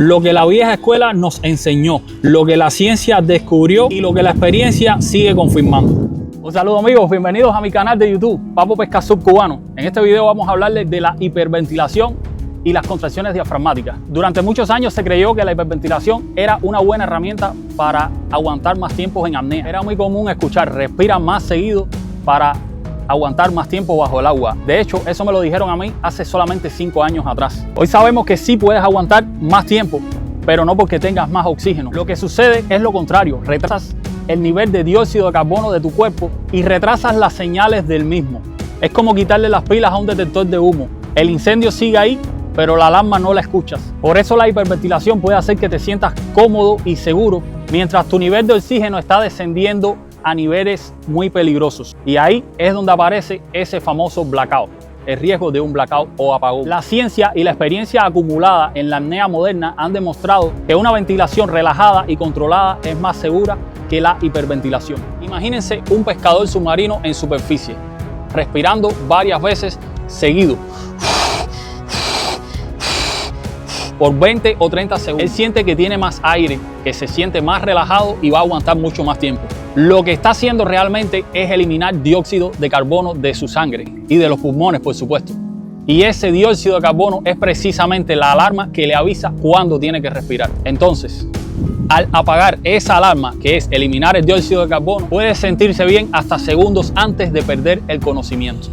Lo que la vieja escuela nos enseñó, lo que la ciencia descubrió y lo que la experiencia sigue confirmando. Un saludo amigos, bienvenidos a mi canal de YouTube, Papo Pescasur Cubano. En este video vamos a hablarles de la hiperventilación y las contracciones diafragmáticas. Durante muchos años se creyó que la hiperventilación era una buena herramienta para aguantar más tiempo en apnea. Era muy común escuchar respira más seguido para aguantar más tiempo bajo el agua. De hecho, eso me lo dijeron a mí hace solamente 5 años atrás. Hoy sabemos que sí puedes aguantar más tiempo, pero no porque tengas más oxígeno. Lo que sucede es lo contrario, retrasas el nivel de dióxido de carbono de tu cuerpo y retrasas las señales del mismo. Es como quitarle las pilas a un detector de humo. El incendio sigue ahí, pero la alarma no la escuchas. Por eso la hiperventilación puede hacer que te sientas cómodo y seguro mientras tu nivel de oxígeno está descendiendo a niveles muy peligrosos. Y ahí es donde aparece ese famoso blackout, el riesgo de un blackout o apagón. La ciencia y la experiencia acumulada en la apnea moderna han demostrado que una ventilación relajada y controlada es más segura que la hiperventilación. Imagínense un pescador submarino en superficie, respirando varias veces seguido por 20 o 30 segundos. Él siente que tiene más aire, que se siente más relajado y va a aguantar mucho más tiempo. Lo que está haciendo realmente es eliminar dióxido de carbono de su sangre y de los pulmones, por supuesto. Y ese dióxido de carbono es precisamente la alarma que le avisa cuándo tiene que respirar. Entonces, al apagar esa alarma, que es eliminar el dióxido de carbono, puede sentirse bien hasta segundos antes de perder el conocimiento.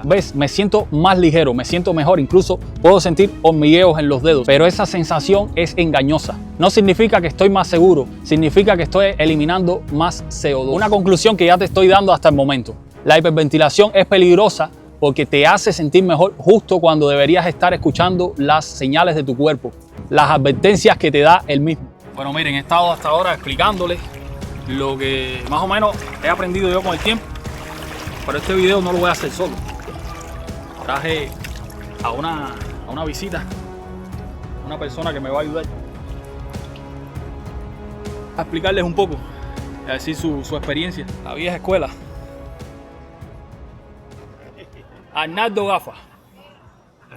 ¿Ves? Me siento más ligero, me siento mejor, incluso puedo sentir hormigueos en los dedos, pero esa sensación es engañosa. No significa que estoy más seguro, significa que estoy eliminando más CO2. Una conclusión que ya te estoy dando hasta el momento. La hiperventilación es peligrosa porque te hace sentir mejor justo cuando deberías estar escuchando las señales de tu cuerpo, las advertencias que te da el mismo. Bueno, miren, he estado hasta ahora explicándoles lo que más o menos he aprendido yo con el tiempo, pero este video no lo voy a hacer solo. Traje a una visita, una persona que me va a ayudar a explicarles un poco, a decir su experiencia, la vieja escuela. Arnaldo Gafa.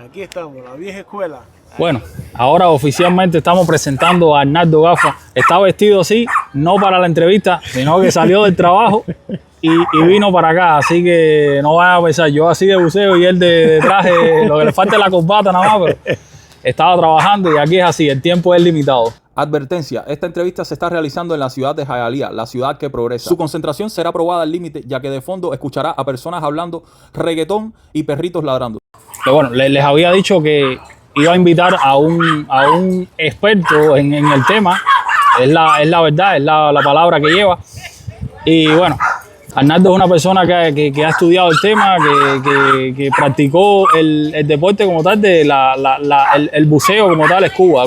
Aquí estamos, la vieja escuela. Bueno, ahora oficialmente estamos presentando a Arnaldo Gafa. Está vestido así, no para la entrevista, sino que salió del trabajo y vino para acá, así que no vayan a pensar, yo así de buceo y él de traje, lo que le falta es la corbata nada más, pero estaba trabajando y aquí es así, el tiempo es limitado. Advertencia, esta entrevista se está realizando en la ciudad de Hialeah, la ciudad que progresa. Su concentración será probada al límite, ya que de fondo escuchará a personas hablando reggaetón y perritos ladrando. Pero bueno, les había dicho que iba a invitar a un experto en el tema, es la verdad, es la palabra que lleva. Y bueno, Arnaldo es una persona que ha estudiado el tema, que practicó el deporte como tal, el buceo como tal, scuba.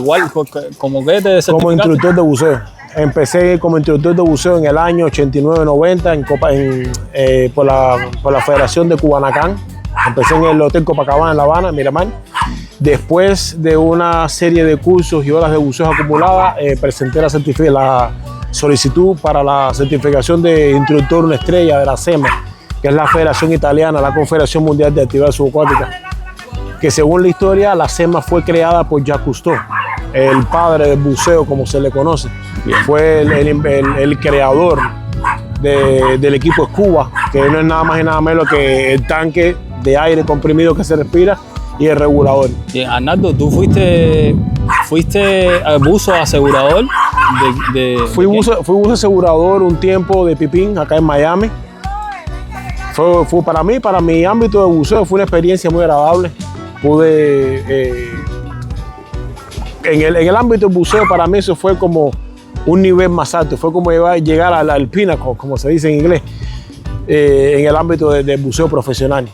¿Cómo que te certificaste? Como instructor de buceo. Empecé como instructor de buceo en el año 89-90 por la Federación de Cubanacán. Empecé en el Hotel Copacabana en La Habana, en Miramar. Después de una serie de cursos y horas de buceo acumuladas, presenté la solicitud para la certificación de instructor una estrella de la SEMA, que es la Federación Italiana, la Confederación Mundial de Actividad Subacuática, que según la historia, la SEMA fue creada por Jacques Cousteau, el padre del buceo, como se le conoce. Bien. Fue el creador del equipo Scuba, que no es nada más y nada menos que el tanque de aire comprimido que se respira y el regulador. Bien, Arnaldo, tú fuiste buzo asegurador Fui buzo asegurador un tiempo de Pipín acá en Miami. Fue para mi ámbito de buceo fue una experiencia muy agradable. En el ámbito del buceo para mí eso fue como un nivel más alto, fue como llegar al pinnacle, como se dice en inglés, en el ámbito del buceo profesional.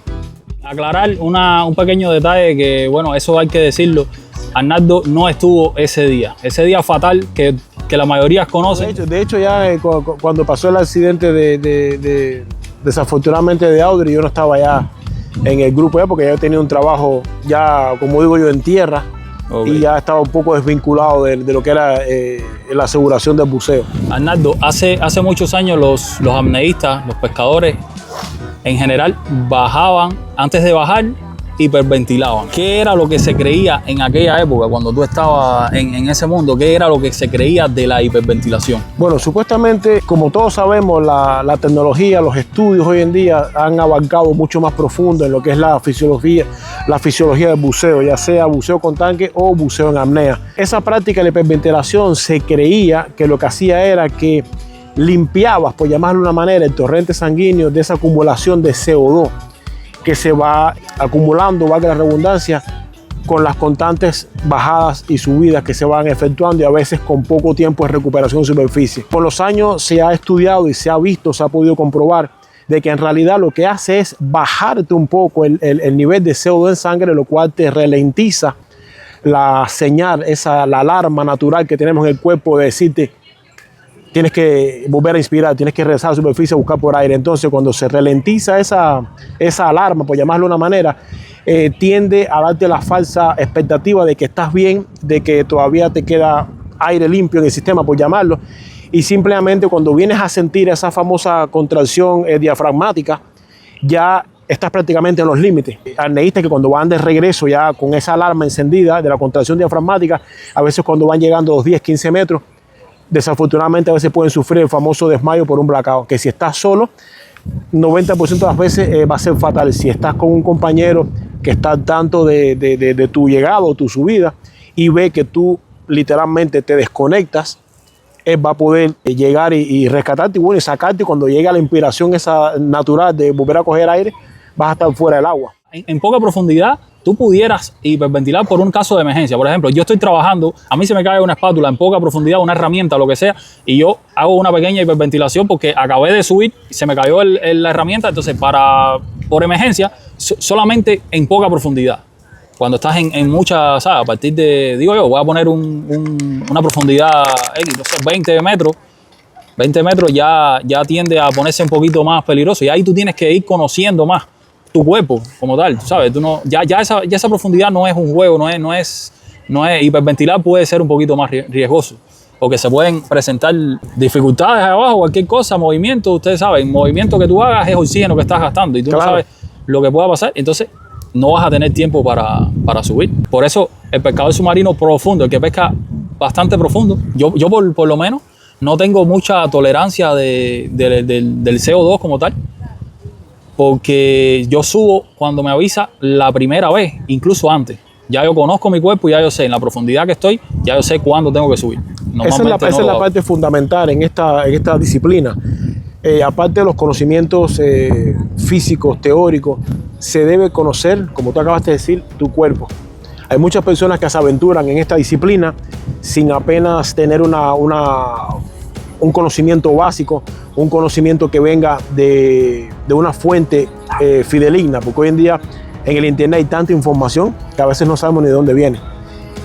Aclarar un pequeño detalle que, bueno, eso hay que decirlo. Arnaldo no estuvo ese día fatal que la mayoría conocen. De hecho ya cuando pasó el accidente desafortunadamente de Audrey, yo no estaba ya en el grupo porque ya tenía un trabajo ya, como digo yo, en tierra, Okay. Y ya estaba un poco desvinculado de lo que era la aseguración del buceo. Arnaldo, hace muchos años los apneístas, los pescadores en general, bajaban, antes de bajar, hiperventilaban. ¿Qué era lo que se creía en aquella época, cuando tú estabas en ese mundo? ¿Qué era lo que se creía de la hiperventilación? Bueno, supuestamente, como todos sabemos, la tecnología, los estudios hoy en día han abarcado mucho más profundo en lo que es la fisiología del buceo, ya sea buceo con tanque o buceo en apnea. Esa práctica de la hiperventilación se creía que lo que hacía era que limpiabas, por llamarlo de una manera, el torrente sanguíneo de esa acumulación de CO2 que se va acumulando, valga la redundancia, con las constantes bajadas y subidas que se van efectuando y a veces con poco tiempo de recuperación de superficie. Con los años se ha estudiado y se ha visto, se ha podido comprobar de que en realidad lo que hace es bajarte un poco el nivel de CO2 en sangre, lo cual te ralentiza la señal, la alarma natural que tenemos en el cuerpo de decirte tienes que volver a inspirar, tienes que regresar a la superficie a buscar por aire. Entonces, cuando se ralentiza esa alarma, por llamarlo de una manera, tiende a darte la falsa expectativa de que estás bien, de que todavía te queda aire limpio en el sistema, por llamarlo, y simplemente cuando vienes a sentir esa famosa contracción diafragmática, ya estás prácticamente en los límites. Apneístas que cuando van de regreso ya con esa alarma encendida de la contracción diafragmática, a veces cuando van llegando a los 10, 15 metros, desafortunadamente a veces pueden sufrir el famoso desmayo por un blackout, que si estás solo, 90% de las veces va a ser fatal. Si estás con un compañero que está al tanto de tu llegada o tu subida y ve que tú literalmente te desconectas, él va a poder llegar y rescatarte y, bueno, y sacarte, y cuando llega la inspiración esa natural de volver a coger aire, vas a estar fuera del agua. En poca profundidad, tú pudieras hiperventilar por un caso de emergencia. Por ejemplo, yo estoy trabajando, a mí se me cae una espátula en poca profundidad, una herramienta, lo que sea, y yo hago una pequeña hiperventilación porque acabé de subir, se me cayó la herramienta, entonces por emergencia, solamente en poca profundidad. Cuando estás en mucha, ¿sabes? A partir de, digo yo, voy a poner una profundidad X, no sé, 20 metros. 20 metros ya tiende a ponerse un poquito más peligroso y ahí tú tienes que ir conociendo más tu cuerpo como tal, ¿sabes? Tú no, ya esa profundidad no es un juego, no es hiperventilar, puede ser un poquito más riesgoso, porque se pueden presentar dificultades abajo, cualquier cosa, movimiento, ustedes saben, movimiento que tú hagas es oxígeno que estás gastando y tú no sabes lo que pueda pasar, entonces no vas a tener tiempo para subir. Por eso el pescador submarino profundo, el que pesca bastante profundo, yo por lo menos no tengo mucha tolerancia del CO2 como tal, porque yo subo cuando me avisa la primera vez, incluso antes. Ya yo conozco mi cuerpo y ya yo sé, en la profundidad que estoy, ya yo sé cuándo tengo que subir. Esa es la parte fundamental en esta disciplina. Aparte de los conocimientos físicos, teóricos, se debe conocer, como tú acabaste de decir, tu cuerpo. Hay muchas personas que se aventuran en esta disciplina sin apenas tener un conocimiento básico, un conocimiento que venga de una fuente fidedigna, porque hoy en día en el internet hay tanta información que a veces no sabemos ni de dónde viene.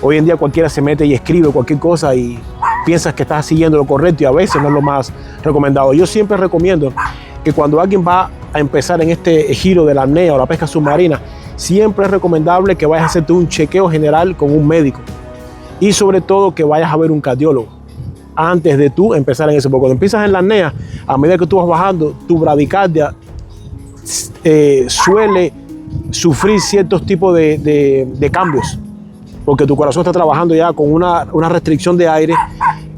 Hoy en día cualquiera se mete y escribe cualquier cosa y piensas que estás siguiendo lo correcto y a veces no es lo más recomendado. Yo siempre recomiendo que cuando alguien va a empezar en este giro de la apnea o la pesca submarina, siempre es recomendable que vayas a hacerte un chequeo general con un médico y sobre todo que vayas a ver un cardiólogo antes de tú empezar en eso, porque cuando empiezas en la apnea, a medida que tú vas bajando, tu bradicardia suele sufrir ciertos tipos de cambios, porque tu corazón está trabajando ya con una restricción de aire,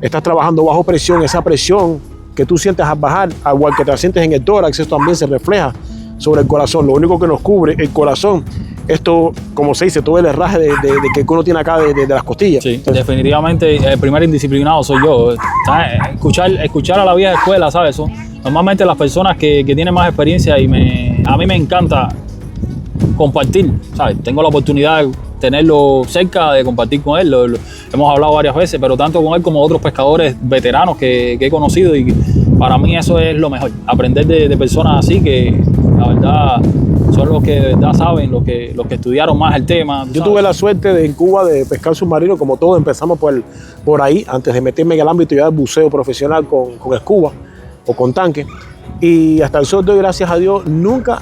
estás trabajando bajo presión, esa presión que tú sientes al bajar, igual que te sientes en el tórax, eso también se refleja sobre el corazón. Lo único que nos cubre el corazón, esto, como se dice, todo el herraje de que uno tiene acá de las costillas. Sí, entonces, definitivamente el primer indisciplinado soy yo. Escuchar a la vieja escuela, ¿sabes? Normalmente las personas que tienen más experiencia y a mí me encanta compartir, ¿sabes? Tengo la oportunidad de tenerlo cerca, de compartir con él. Hemos hablado varias veces, pero tanto con él como otros pescadores veteranos que he conocido, y para mí eso es lo mejor. Aprender de personas así que la verdad son los que de verdad saben, los que estudiaron más el tema. Yo tuve la suerte en Cuba de pescar submarino, como todos empezamos por ahí, antes de meterme en el ámbito ya del buceo profesional con escuba o con tanque. Y hasta el sol de hoy, gracias a Dios, nunca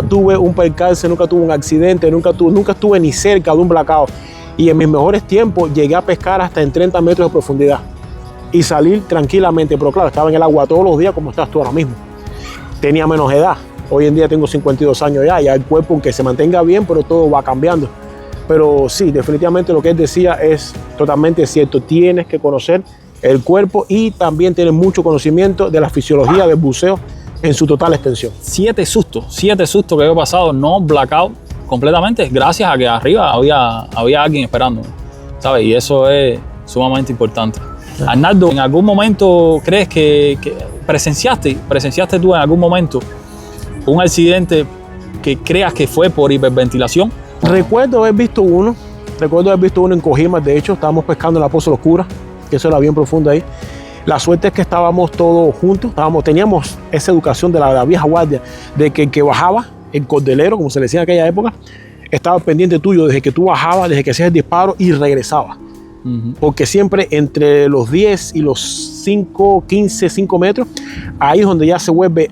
tuve un percance, nunca tuve un accidente, nunca estuve ni cerca de un blackout. Y en mis mejores tiempos llegué a pescar hasta en 30 metros de profundidad y salir tranquilamente, pero claro, estaba en el agua todos los días como estás tú ahora mismo. Tenía menos edad, hoy en día tengo 52 años ya el cuerpo, aunque se mantenga bien, pero todo va cambiando. Pero sí, definitivamente lo que él decía es totalmente cierto, tienes que conocer el cuerpo y también tener mucho conocimiento de la fisiología del buceo en su total extensión. 7 sustos que he pasado, no blackout completamente, gracias a que arriba había alguien esperando, ¿sabes? Y eso es sumamente importante. Arnaldo, ¿en algún momento crees que presenciaste tú en algún momento un accidente que creas que fue por hiperventilación? Recuerdo haber visto uno en Cojimas. De hecho, estábamos pescando en la Poza Oscura, que eso era bien profundo ahí. La suerte es que estábamos todos juntos, teníamos esa educación de la vieja guardia, de que el que bajaba, el cordelero, como se le decía en aquella época, estaba pendiente tuyo desde que tú bajabas, desde que hacías el disparo y regresabas. Porque siempre entre los 10 y los 5 metros, ahí es donde ya se vuelve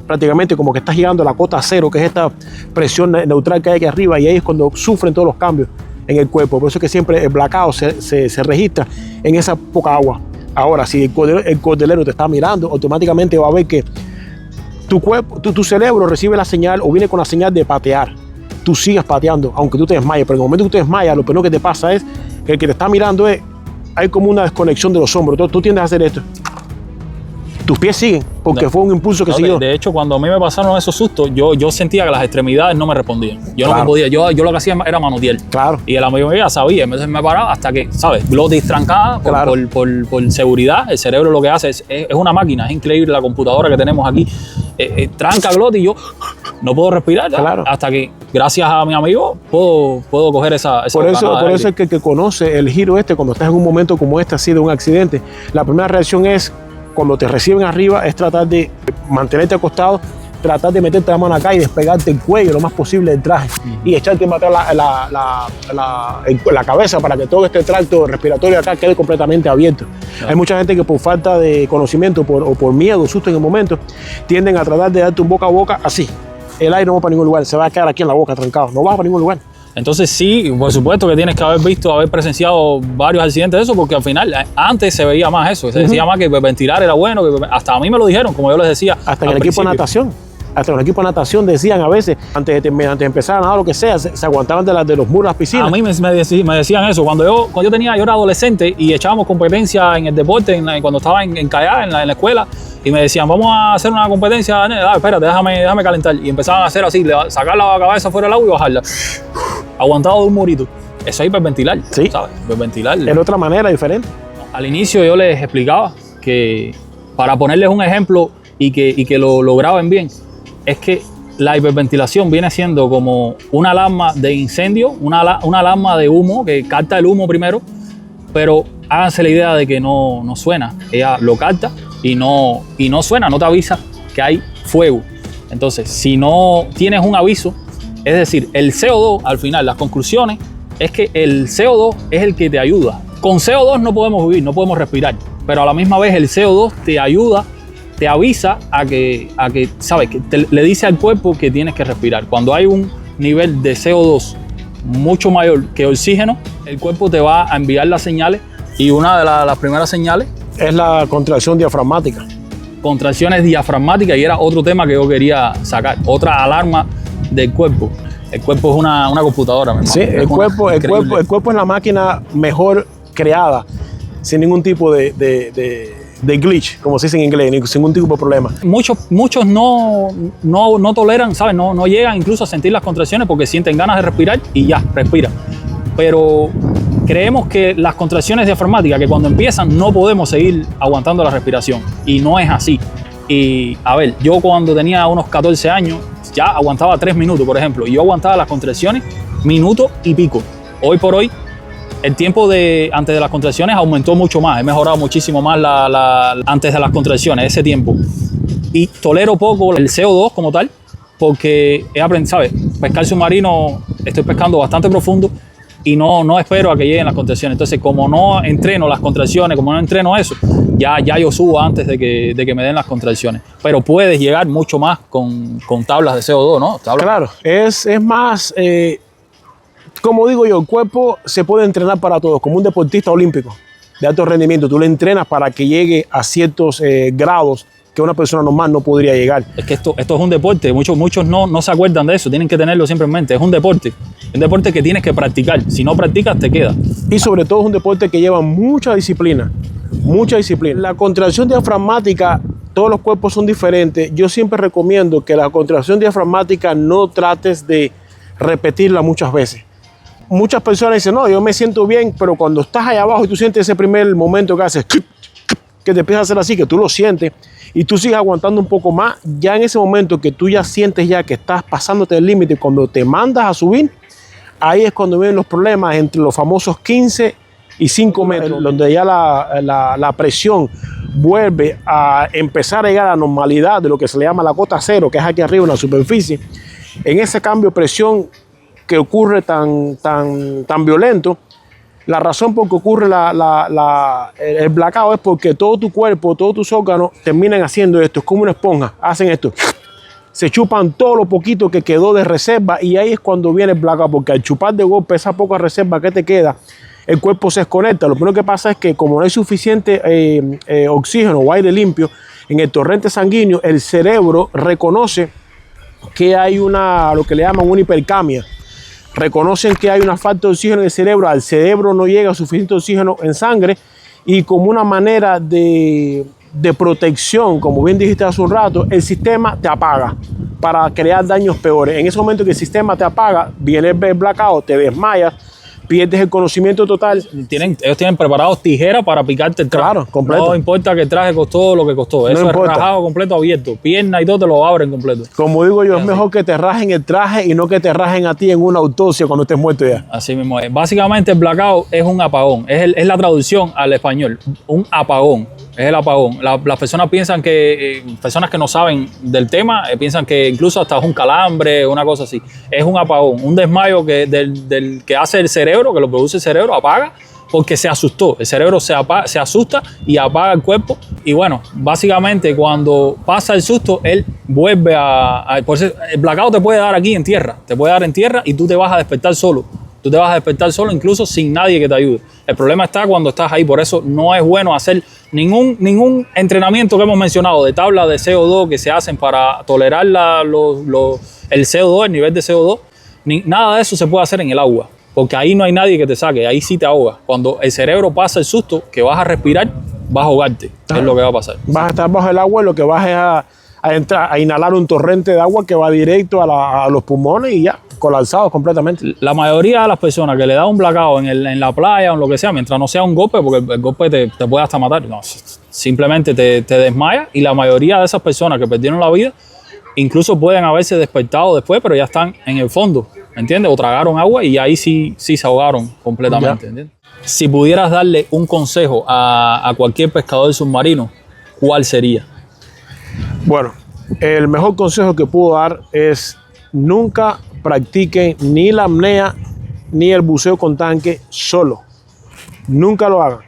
prácticamente como que estás llegando a la cota cero, que es esta presión neutral que hay aquí arriba, y ahí es cuando sufren todos los cambios en el cuerpo. Por eso es que siempre el blackout se registra en esa poca agua. Ahora, si el cordelero te está mirando, automáticamente va a ver que tu cuerpo, tu cerebro recibe la señal o viene con la señal de patear. Tú sigues pateando, aunque tú te desmayes, pero en el momento que tú te desmayas, lo primero que te pasa es que el que te está mirando hay como una desconexión de los hombros. Tú tiendes a hacer esto. Tus pies siguen, porque fue un impulso que siguió. De hecho, cuando a mí me pasaron esos sustos, yo sentía que las extremidades no me respondían. Yo no me podía, yo lo que hacía era manotear. Claro. Y el amigo ya sabía, entonces me paraba hasta que, ¿sabes? Glotis trancada por seguridad. El cerebro lo que hace es una máquina, es increíble la computadora que tenemos aquí. Tranca glotis y yo no puedo respirar. Claro. Hasta que, gracias a mi amigo, puedo coger esa Por eso es que el que conoce el giro cuando estás en un momento como este, así de un accidente, la primera reacción es, cuando te reciben arriba, es tratar de mantenerte acostado, tratar de meterte la mano acá y despegarte el cuello lo más posible del traje y echarte para atrás la cabeza para que todo este tracto respiratorio acá quede completamente abierto. Claro. Hay mucha gente que por falta de conocimiento o por miedo, susto en el momento, tienden a tratar de darte un boca a boca así. El aire no va para ningún lugar, se va a quedar aquí en la boca trancado, no va para ningún lugar. Entonces sí, por supuesto que tienes que haber presenciado varios accidentes de eso, porque al final, antes se veía más eso, se decía más que ventilar era bueno, hasta a mí me lo dijeron, como yo les decía. Hasta en el equipo de natación. Hasta en el equipo de natación decían a veces, antes de empezar a nadar lo que sea, se aguantaban de los muros de las piscinas. A mí me decían eso. Cuando yo era adolescente y echábamos competencia en el deporte, cuando estaba en kayak, en la escuela, y me decían, vamos a hacer una competencia, espérate, déjame calentar. Y empezaban a hacer así, sacar la cabeza fuera del agua y bajarla. Aguantado de un murito. Eso es hiperventilar, sí. ¿Sabes? Hiperventilar. En otra manera, diferente. Al inicio yo les explicaba que, para ponerles un ejemplo y que lo graben bien, es que la hiperventilación viene siendo como una alarma de incendio, una alarma de humo que capta el humo primero, pero háganse la idea de que no suena. Ella lo capta y no suena, no te avisa que hay fuego. Entonces, si no tienes un aviso, es decir, el CO2, al final, las conclusiones es que el CO2 es el que te ayuda. Con CO2 no podemos vivir, no podemos respirar, pero a la misma vez el CO2 te ayuda, te avisa a que ¿sabes? Que le dice al cuerpo que tienes que respirar. Cuando hay un nivel de CO2 mucho mayor que oxígeno, el cuerpo te va a enviar las señales, y una de las primeras señales es la contracción diafragmática. Contracciones diafragmáticas, y era otro tema que yo quería sacar, otra alarma del cuerpo. El cuerpo es una computadora, mi hermano. Sí, el cuerpo es la máquina mejor creada, sin ningún tipo de glitch, como se dice en inglés, sin ningún tipo de problema. Muchos no toleran, ¿sabes? No llegan incluso a sentir las contracciones porque sienten ganas de respirar y ya, respiran. Pero creemos que las contracciones diafragmáticas, que cuando empiezan no podemos seguir aguantando la respiración, y no es así. Y a ver, yo cuando tenía unos 14 años ya aguantaba 3 minutos, por ejemplo, y yo aguantaba las contracciones minuto y pico. Hoy por hoy el tiempo antes de las contracciones aumentó mucho más, he mejorado muchísimo más antes de las contracciones, ese tiempo. Y tolero poco el CO2 como tal, porque he aprendido, ¿sabes? Pescar submarino, estoy pescando bastante profundo y no espero a que lleguen las contracciones. Entonces, como no entreno las contracciones, como no entreno eso, ya yo subo antes de que me den las contracciones. Pero puedes llegar mucho más con tablas de CO2, ¿no? Claro, es más... Como digo yo, el cuerpo se puede entrenar para todos, como un deportista olímpico de alto rendimiento. Tú le entrenas para que llegue a ciertos grados que una persona normal no podría llegar. Es que esto es un deporte, muchos no se acuerdan de eso, tienen que tenerlo siempre en mente. Es un deporte que tienes que practicar. Si no practicas, te queda. Y sobre todo es un deporte que lleva mucha disciplina, mucha disciplina. La contracción diafragmática, todos los cuerpos son diferentes. Yo siempre recomiendo que la contracción diafragmática no trates de repetirla muchas veces. Muchas personas dicen, no, yo me siento bien, pero cuando estás allá abajo y tú sientes ese primer momento que haces, que te empieza a hacer así, que tú lo sientes, y tú sigues aguantando un poco más, ya en ese momento que tú ya sientes ya que estás pasándote el límite, cuando te mandas a subir, ahí es cuando vienen los problemas entre los famosos 15 y 5 metros, donde ya la presión vuelve a empezar a llegar a la normalidad de lo que se le llama la cota cero, que es aquí arriba en la superficie. En ese cambio de presión que ocurre tan violento, la razón por que ocurre el blackout es porque todo tu cuerpo, todos tus órganos terminan haciendo esto. Es como una esponja, hacen esto. Se chupan todo lo poquito que quedó de reserva y ahí es cuando viene el blackout, porque al chupar de golpe esa poca reserva que te queda, el cuerpo se desconecta. Lo primero que pasa es que como no hay suficiente oxígeno o aire limpio en el torrente sanguíneo, el cerebro reconoce que hay lo que le llaman una hipercamia. Reconocen que hay una falta de oxígeno en el cerebro, al cerebro no llega suficiente oxígeno en sangre y como una manera de protección, como bien dijiste hace un rato, el sistema te apaga para crear daños peores. En ese momento que el sistema te apaga, viene el blackout, te desmayas, pierdes el conocimiento total. Ellos tienen preparados tijeras para picarte el traje. Claro, completo. No importa que el traje costó lo que costó. Eso es rajado completo, abierto. Pierna y todo te lo abren completo. Como digo yo, es mejor que te rajen el traje y no que te rajen a ti en una autopsia cuando estés muerto ya. Así mismo es. Básicamente el blackout es un apagón. Es la traducción al español. Un apagón. Es el apagón. Las personas piensan personas que no saben del tema, piensan que incluso hasta es un calambre, una cosa así. Es un apagón, un desmayo del que hace el cerebro, que lo produce el cerebro, apaga porque se asustó. El cerebro se asusta y apaga el cuerpo. Y bueno, básicamente cuando pasa el susto, él vuelve por eso, el blackout te puede dar aquí en tierra. Te puede dar en tierra y tú te vas a despertar solo. Tú te vas a despertar solo incluso sin nadie que te ayude. El problema está cuando estás ahí. Por eso no es bueno hacer ningún entrenamiento que hemos mencionado de tabla de CO2 que se hacen para tolerar el CO2, el nivel de CO2. Nada de eso se puede hacer en el agua. Porque ahí no hay nadie que te saque. Ahí sí te ahogas. Cuando el cerebro pasa el susto, que vas a respirar, vas a ahogarte. Es lo que va a pasar. Vas a estar bajo el agua y lo que vas es a inhalar un torrente de agua que va directo a los pulmones y ya, colapsados completamente. La mayoría de las personas que le da un blackout en la playa o en lo que sea, mientras no sea un golpe, porque el golpe te puede hasta matar, no, simplemente te desmaya, y la mayoría de esas personas que perdieron la vida incluso pueden haberse despertado después, pero ya están en el fondo, ¿entiendes? O tragaron agua y ahí sí se ahogaron completamente, ¿entiendes? Si pudieras darle un consejo a cualquier pescador submarino, ¿cuál sería? Bueno, el mejor consejo que puedo dar es nunca practiquen ni la apnea ni el buceo con tanque solo. Nunca lo hagan.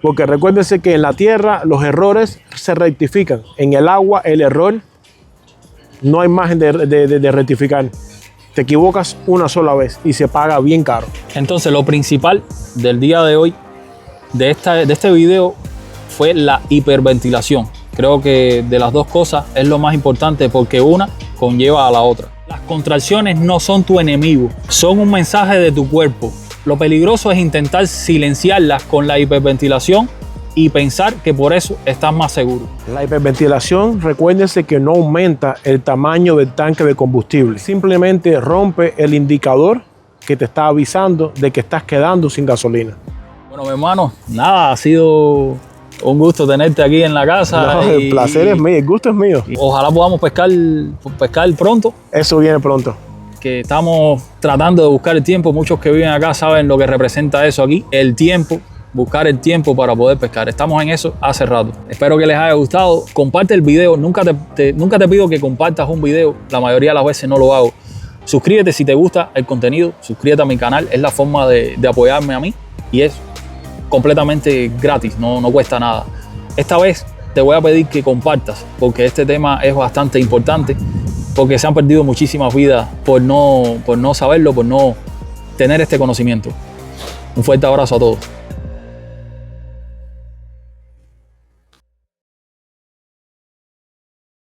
Porque recuérdense que en la tierra los errores se rectifican. En el agua el error no hay margen de rectificar. Te equivocas una sola vez y se paga bien caro. Entonces lo principal del día de hoy, de este video, fue la hiperventilación. Creo que de las dos cosas es lo más importante porque una conlleva a la otra. Las contracciones no son tu enemigo, son un mensaje de tu cuerpo. Lo peligroso es intentar silenciarlas con la hiperventilación y pensar que por eso estás más seguro. La hiperventilación, recuérdense que no aumenta el tamaño del tanque de combustible. Simplemente rompe el indicador que te está avisando de que estás quedando sin gasolina. Bueno, mi hermano, nada, ha sido un gusto tenerte aquí en la casa. No, el placer es mío, el gusto es mío. Ojalá podamos pescar pronto. Eso viene pronto. Que estamos tratando de buscar el tiempo. Muchos que viven acá saben lo que representa eso aquí, el tiempo. Buscar el tiempo para poder pescar. Estamos en eso hace rato. Espero que les haya gustado. Comparte el video. Nunca te pido que compartas un video. La mayoría de las veces no lo hago. Suscríbete si te gusta el contenido. Suscríbete a mi canal. Es la forma de apoyarme a mí. Y es completamente gratis. No cuesta nada. Esta vez te voy a pedir que compartas. Porque este tema es bastante importante. Porque se han perdido muchísimas vidas por no saberlo, por no tener este conocimiento. Un fuerte abrazo a todos.